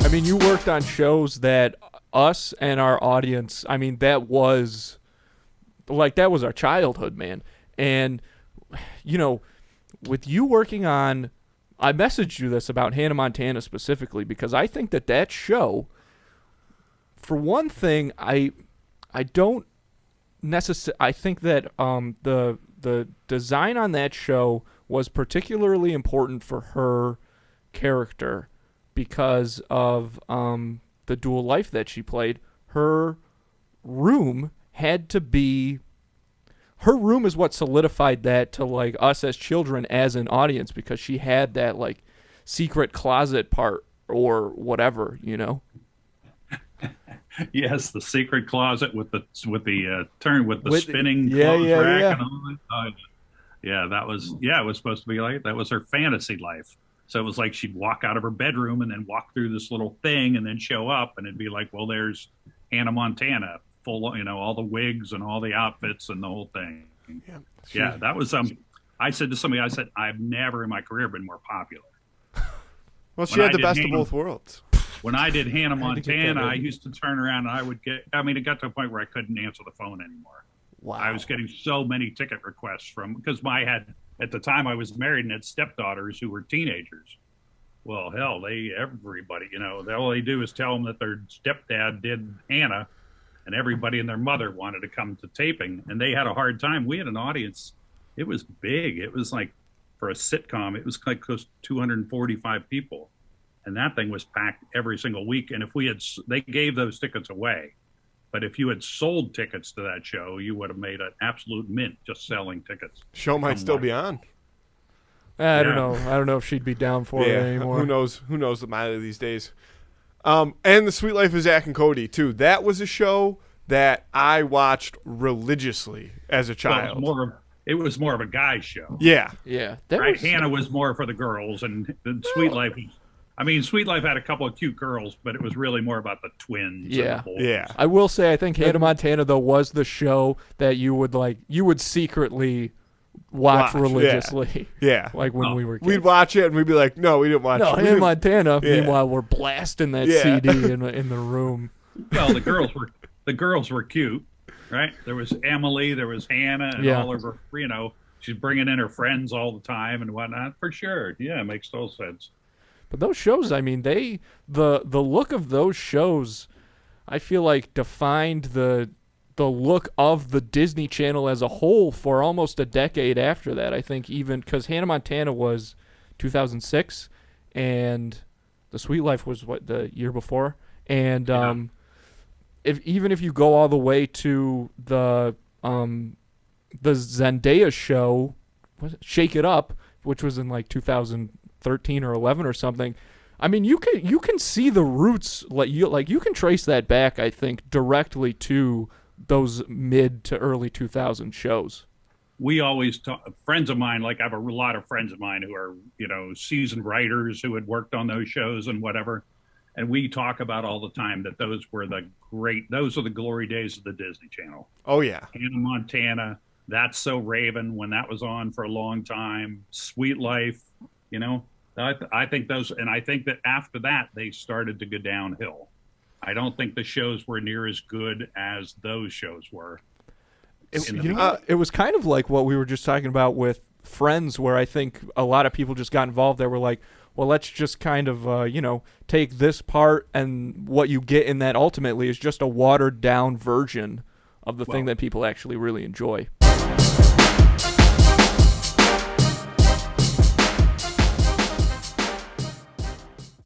I mean, you worked on shows that us and our audience, I mean, that was our childhood, man. And, you know, with you working on, I messaged you this about Hannah Montana specifically because I think that show, for one thing, I don't necessarily, I think that the design on that show was particularly important for her character because of the dual life that she played. Her room is what solidified that to like us as children as an audience, because she had that like secret closet part or whatever, you know. Yes, the secret closet with the spinning yeah, clothes yeah, rack yeah. and all that. Yeah, that was it was supposed to be like that was her fantasy life. So it was like she'd walk out of her bedroom and then walk through this little thing and then show up, and it'd be like, well, there's Hannah Montana, full, all the wigs and all the outfits and the whole thing. Yeah, that was I said to somebody, I said, I've never in my career been more popular. Well, she had the best of both worlds. When I did Hannah Montana, I used to turn around and it got to a point where I couldn't answer the phone anymore. Wow. I was getting so many ticket requests because at the time I was married and had stepdaughters who were teenagers. Well, hell, everybody, all they do is tell them that their stepdad did Hannah, and everybody and their mother wanted to come to taping, and they had a hard time. We had an audience. It was big. It was like, for a sitcom, it was like close to 245 people. And that thing was packed every single week. And they gave those tickets away. But if you had sold tickets to that show, you would have made an absolute mint just selling tickets. Show might still be on. I don't know. I don't know if she'd be down for it anymore. Who knows? Who knows the Miley these days? And The Sweet Life of Zach and Cody too. That was a show that I watched religiously as a child. Well, it was more of a guy show. Yeah. Yeah. Hannah was more for the girls, and Sweet Life. Sweet Life had a couple of cute girls, but it was really more about the twins. Yeah. And the Yeah. I will say, I think Hannah Montana though was the show that you would secretly watch religiously. Yeah. Like when we were kids. We'd watch it and we'd be like, no, we didn't watch it. Hannah Montana. Yeah. Meanwhile, we're blasting that CD in the room. Well, the girls were cute, right? There was Emily, there was Hannah, and all of her. She's bringing in her friends all the time and whatnot. For sure, yeah, it makes total sense. But those shows, I mean, the look of those shows, I feel like defined the look of the Disney Channel as a whole for almost a decade after that. I think even because Hannah Montana was 2006, and The Sweet Life was the year before, and if you go all the way to the Zendaya show, Shake It Up, which was in like 2013 or 11 or something. I mean, you can see the roots, you can trace that back, I think, directly to those mid to early 2000 shows. We always talk, friends of mine, like I have a lot of friends of mine who are, seasoned writers who had worked on those shows and whatever. And we talk about all the time that those are the glory days of the Disney Channel. Oh, yeah. Hannah Montana, That's So Raven, when that was on for a long time, Sweet Life, I think those, and I think that after that, they started to go downhill. I don't think the shows were near as good as those shows were. It was kind of like what we were just talking about with Friends, where I think a lot of people just got involved. They were like, well, let's just kind of, take this part, and what you get in that ultimately is just a watered down version of the thing that people actually really enjoy.